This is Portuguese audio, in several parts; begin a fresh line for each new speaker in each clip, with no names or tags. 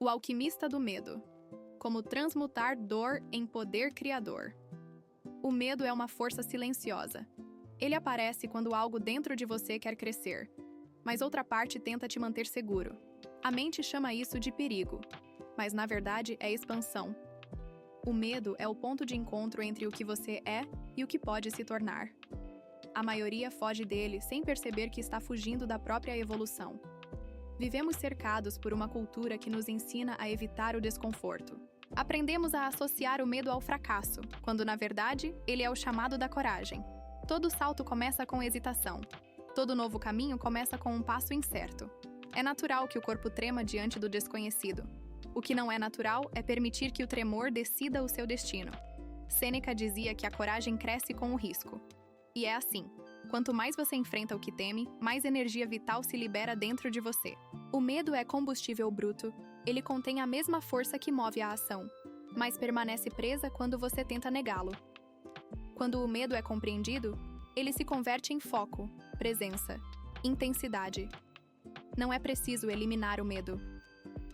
O alquimista do medo. Como transmutar dor em poder criador. O medo é uma força silenciosa. Ele aparece quando algo dentro de você quer crescer, mas outra parte tenta te manter seguro. A mente chama isso de perigo, mas na verdade é expansão. O medo é o ponto de encontro entre o que você é e o que pode se tornar. A maioria foge dele sem perceber que está fugindo da própria evolução. Vivemos cercados por uma cultura que nos ensina a evitar o desconforto. Aprendemos a associar o medo ao fracasso, quando na verdade ele é o chamado da coragem. Todo salto começa com hesitação. Todo novo caminho começa com um passo incerto. É natural que o corpo trema diante do desconhecido. O que não é natural é permitir que o tremor decida o seu destino. Sêneca dizia que a coragem cresce com o risco. E é assim. Quanto mais você enfrenta o que teme, mais energia vital se libera dentro de você. O medo é combustível bruto. Ele contém a mesma força que move a ação, mas permanece presa quando você tenta negá-lo. Quando o medo é compreendido, ele se converte em foco, presença, intensidade. Não é preciso eliminar o medo.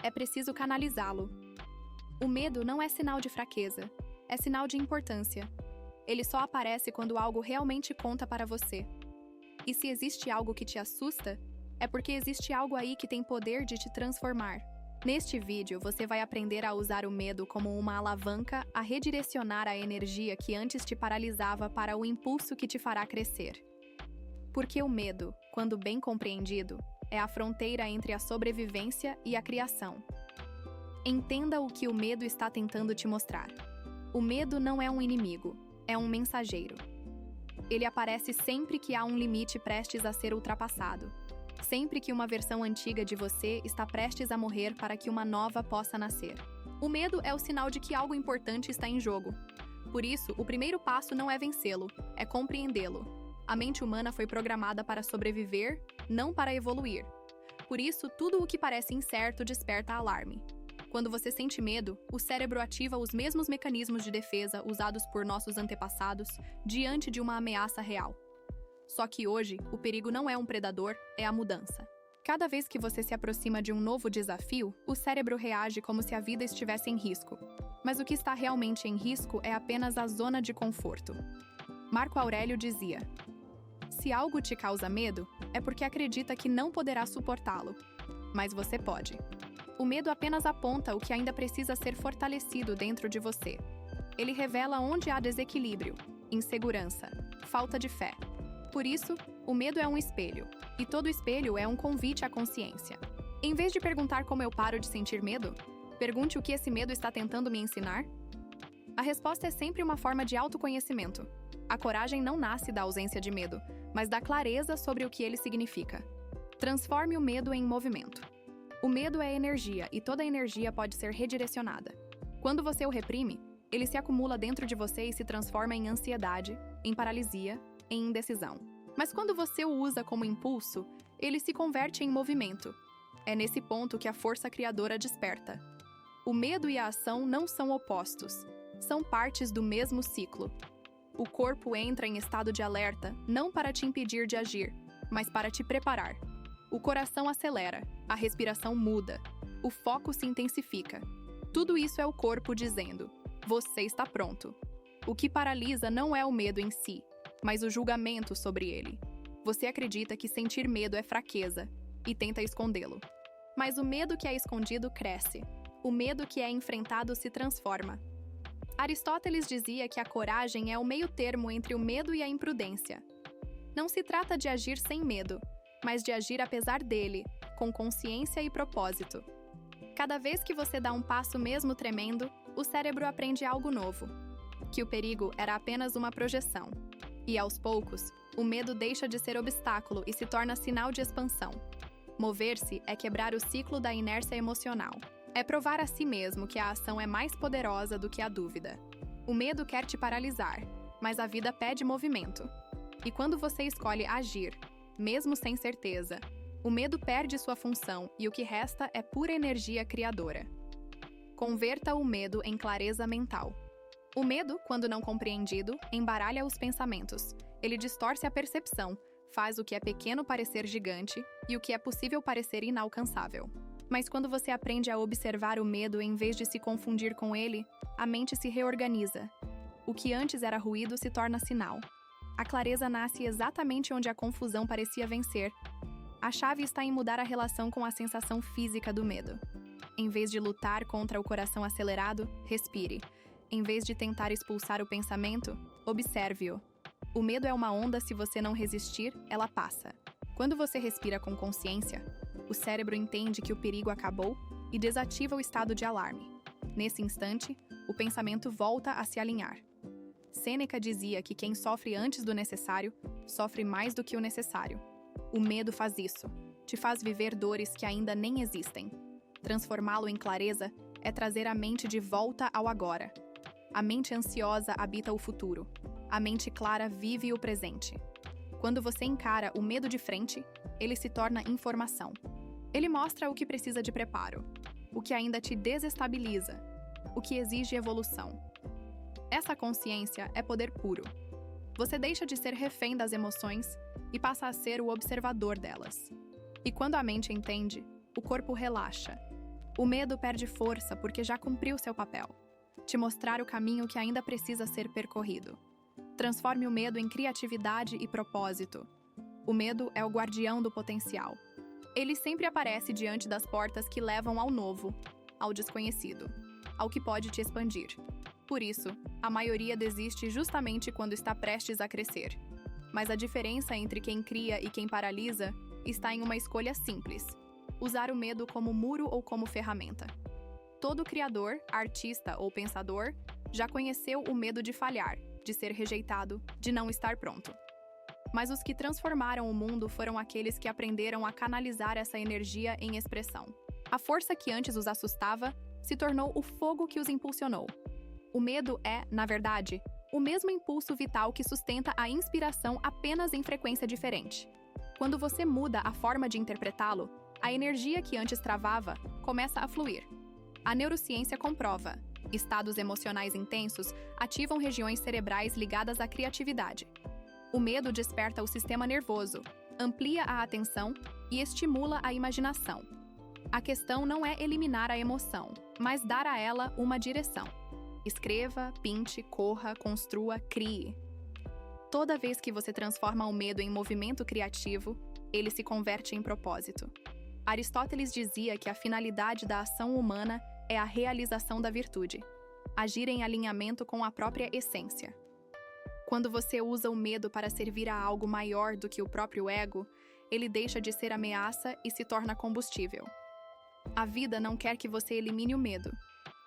É preciso canalizá-lo. O medo não é sinal de fraqueza, é sinal de importância. Ele só aparece quando algo realmente conta para você. E se existe algo que te assusta, é porque existe algo aí que tem poder de te transformar. Neste vídeo, você vai aprender a usar o medo como uma alavanca a redirecionar a energia que antes te paralisava para o impulso que te fará crescer. Porque o medo, quando bem compreendido, é a fronteira entre a sobrevivência e a criação. Entenda o que o medo está tentando te mostrar. O medo não é um inimigo, é um mensageiro. Ele aparece sempre que há um limite prestes a ser ultrapassado. Sempre que uma versão antiga de você está prestes a morrer para que uma nova possa nascer. O medo é o sinal de que algo importante está em jogo. Por isso, o primeiro passo não é vencê-lo, é compreendê-lo. A mente humana foi programada para sobreviver, não para evoluir. Por isso, tudo o que parece incerto desperta alarme. Quando você sente medo, o cérebro ativa os mesmos mecanismos de defesa usados por nossos antepassados diante de uma ameaça real. Só que hoje, o perigo não é um predador, é a mudança. Cada vez que você se aproxima de um novo desafio, o cérebro reage como se a vida estivesse em risco. Mas o que está realmente em risco é apenas a zona de conforto. Marco Aurélio dizia: se algo te causa medo, é porque acredita que não poderá suportá-lo. Mas você pode. O medo apenas aponta o que ainda precisa ser fortalecido dentro de você. Ele revela onde há desequilíbrio, insegurança, falta de fé. Por isso, o medo é um espelho, e todo espelho é um convite à consciência. Em vez de perguntar como eu paro de sentir medo, pergunte o que esse medo está tentando me ensinar. A resposta é sempre uma forma de autoconhecimento. A coragem não nasce da ausência de medo, mas da clareza sobre o que ele significa. Transforme o medo em movimento. O medo é energia, e toda energia pode ser redirecionada. Quando você o reprime, ele se acumula dentro de você e se transforma em ansiedade, em paralisia, em indecisão. Mas quando você o usa como impulso, ele se converte em movimento. É nesse ponto que a força criadora desperta. O medo e a ação não são opostos, são partes do mesmo ciclo. O corpo entra em estado de alerta, não para te impedir de agir, mas para te preparar. O coração acelera, a respiração muda, o foco se intensifica. Tudo isso é o corpo dizendo: você está pronto. O que paralisa não é o medo em si, mas o julgamento sobre ele. Você acredita que sentir medo é fraqueza e tenta escondê-lo. Mas o medo que é escondido cresce. O medo que é enfrentado se transforma. Aristóteles dizia que a coragem é o meio-termo entre o medo e a imprudência. Não se trata de agir sem medo, mas de agir apesar dele, com consciência e propósito. Cada vez que você dá um passo mesmo tremendo, o cérebro aprende algo novo. Que o perigo era apenas uma projeção. E aos poucos, o medo deixa de ser obstáculo e se torna sinal de expansão. Mover-se é quebrar o ciclo da inércia emocional. É provar a si mesmo que a ação é mais poderosa do que a dúvida. O medo quer te paralisar, mas a vida pede movimento. E quando você escolhe agir, mesmo sem certeza, o medo perde sua função e o que resta é pura energia criadora. Converta o medo em clareza mental. O medo, quando não compreendido, embaralha os pensamentos. Ele distorce a percepção, faz o que é pequeno parecer gigante e o que é possível parecer inalcançável. Mas quando você aprende a observar o medo em vez de se confundir com ele, a mente se reorganiza. O que antes era ruído se torna sinal. A clareza nasce exatamente onde a confusão parecia vencer. A chave está em mudar a relação com a sensação física do medo. Em vez de lutar contra o coração acelerado, respire. Em vez de tentar expulsar o pensamento, observe-o. O medo é uma onda, se você não resistir, ela passa. Quando você respira com consciência, o cérebro entende que o perigo acabou e desativa o estado de alarme. Nesse instante, o pensamento volta a se alinhar. Sêneca dizia que quem sofre antes do necessário, sofre mais do que o necessário. O medo faz isso, te faz viver dores que ainda nem existem. Transformá-lo em clareza é trazer a mente de volta ao agora. A mente ansiosa habita o futuro. A mente clara vive o presente. Quando você encara o medo de frente, ele se torna informação. Ele mostra o que precisa de preparo, o que ainda te desestabiliza, o que exige evolução. Essa consciência é poder puro. Você deixa de ser refém das emoções e passa a ser o observador delas. E quando a mente entende, o corpo relaxa. O medo perde força porque já cumpriu seu papel. Te mostrar o caminho que ainda precisa ser percorrido. Transforme o medo em criatividade e propósito. O medo é o guardião do potencial. Ele sempre aparece diante das portas que levam ao novo, ao desconhecido, ao que pode te expandir. Por isso, a maioria desiste justamente quando está prestes a crescer. Mas a diferença entre quem cria e quem paralisa está em uma escolha simples: usar o medo como muro ou como ferramenta. Todo criador, artista ou pensador já conheceu o medo de falhar, de ser rejeitado, de não estar pronto. Mas os que transformaram o mundo foram aqueles que aprenderam a canalizar essa energia em expressão. A força que antes os assustava se tornou o fogo que os impulsionou. O medo é, na verdade, o mesmo impulso vital que sustenta a inspiração apenas em frequência diferente. Quando você muda a forma de interpretá-lo, a energia que antes travava começa a fluir. A neurociência comprova: estados emocionais intensos ativam regiões cerebrais ligadas à criatividade. O medo desperta o sistema nervoso, amplia a atenção e estimula a imaginação. A questão não é eliminar a emoção, mas dar a ela uma direção. Escreva, pinte, corra, construa, crie. Toda vez que você transforma o medo em movimento criativo, ele se converte em propósito. Aristóteles dizia que a finalidade da ação humana é a realização da virtude, agir em alinhamento com a própria essência. Quando você usa o medo para servir a algo maior do que o próprio ego, ele deixa de ser ameaça e se torna combustível. A vida não quer que você elimine o medo,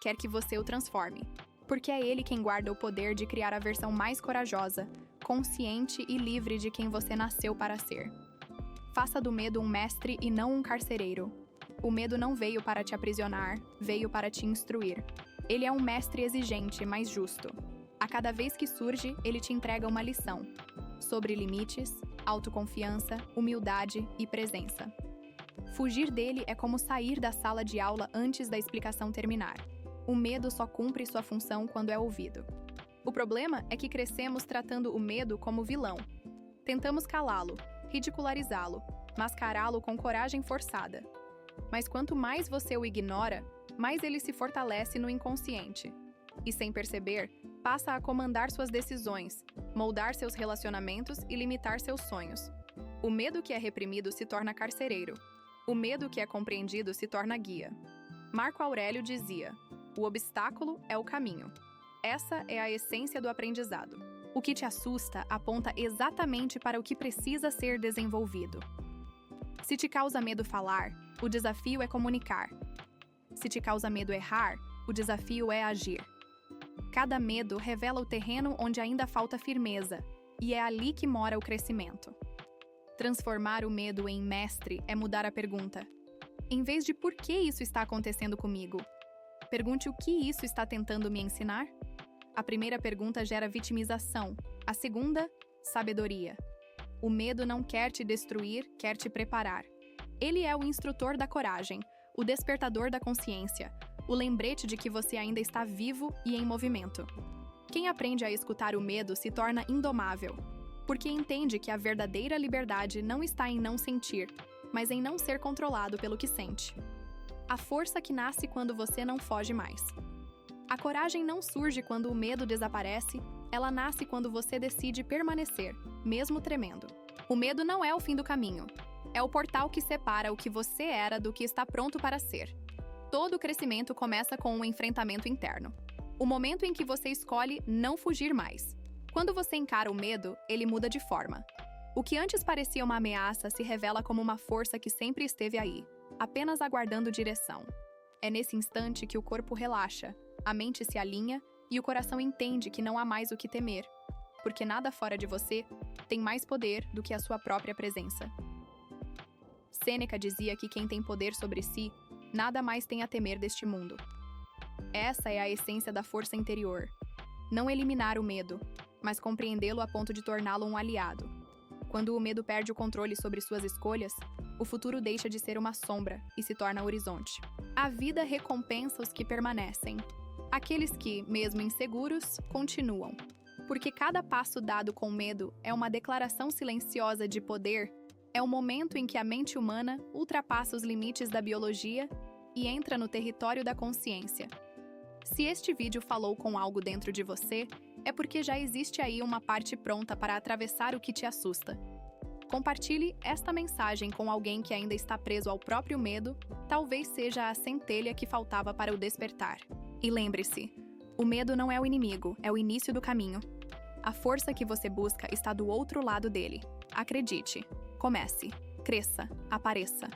quer que você o transforme, porque é ele quem guarda o poder de criar a versão mais corajosa, consciente e livre de quem você nasceu para ser. Faça do medo um mestre e não um carcereiro. O medo não veio para te aprisionar, veio para te instruir. Ele é um mestre exigente, mas justo. A cada vez que surge, ele te entrega uma lição sobre limites, autoconfiança, humildade e presença. Fugir dele é como sair da sala de aula antes da explicação terminar. O medo só cumpre sua função quando é ouvido. O problema é que crescemos tratando o medo como vilão. Tentamos calá-lo, ridicularizá-lo, mascará-lo com coragem forçada. Mas quanto mais você o ignora, mais ele se fortalece no inconsciente. E sem perceber, passa a comandar suas decisões, moldar seus relacionamentos e limitar seus sonhos. O medo que é reprimido se torna carcereiro. O medo que é compreendido se torna guia. Marco Aurélio dizia: o obstáculo é o caminho. Essa é a essência do aprendizado. O que te assusta aponta exatamente para o que precisa ser desenvolvido. Se te causa medo falar, o desafio é comunicar. Se te causa medo errar, o desafio é agir. Cada medo revela o terreno onde ainda falta firmeza, e é ali que mora o crescimento. Transformar o medo em mestre é mudar a pergunta. Em vez de por que isso está acontecendo comigo, pergunte o que isso está tentando me ensinar. A primeira pergunta gera vitimização, a segunda, sabedoria. O medo não quer te destruir, quer te preparar. Ele é o instrutor da coragem, o despertador da consciência, o lembrete de que você ainda está vivo e em movimento. Quem aprende a escutar o medo se torna indomável, porque entende que a verdadeira liberdade não está em não sentir, mas em não ser controlado pelo que sente. A força que nasce quando você não foge mais. A coragem não surge quando o medo desaparece, ela nasce quando você decide permanecer, mesmo tremendo. O medo não é o fim do caminho. É o portal que separa o que você era do que está pronto para ser. Todo crescimento começa com um enfrentamento interno. O momento em que você escolhe não fugir mais. Quando você encara o medo, ele muda de forma. O que antes parecia uma ameaça se revela como uma força que sempre esteve aí, apenas aguardando direção. É nesse instante que o corpo relaxa, a mente se alinha e o coração entende que não há mais o que temer, porque nada fora de você tem mais poder do que a sua própria presença. Sêneca dizia que quem tem poder sobre si, nada mais tem a temer deste mundo. Essa é a essência da força interior. Não eliminar o medo, mas compreendê-lo a ponto de torná-lo um aliado. Quando o medo perde o controle sobre suas escolhas, o futuro deixa de ser uma sombra e se torna horizonte. A vida recompensa os que permanecem. Aqueles que, mesmo inseguros, continuam. Porque cada passo dado com medo é uma declaração silenciosa de poder, é o momento em que a mente humana ultrapassa os limites da biologia e entra no território da consciência. Se este vídeo falou com algo dentro de você, é porque já existe aí uma parte pronta para atravessar o que te assusta. Compartilhe esta mensagem com alguém que ainda está preso ao próprio medo, talvez seja a centelha que faltava para o despertar. E lembre-se, o medo não é o inimigo, é o início do caminho. A força que você busca está do outro lado dele. Acredite, comece, cresça, apareça.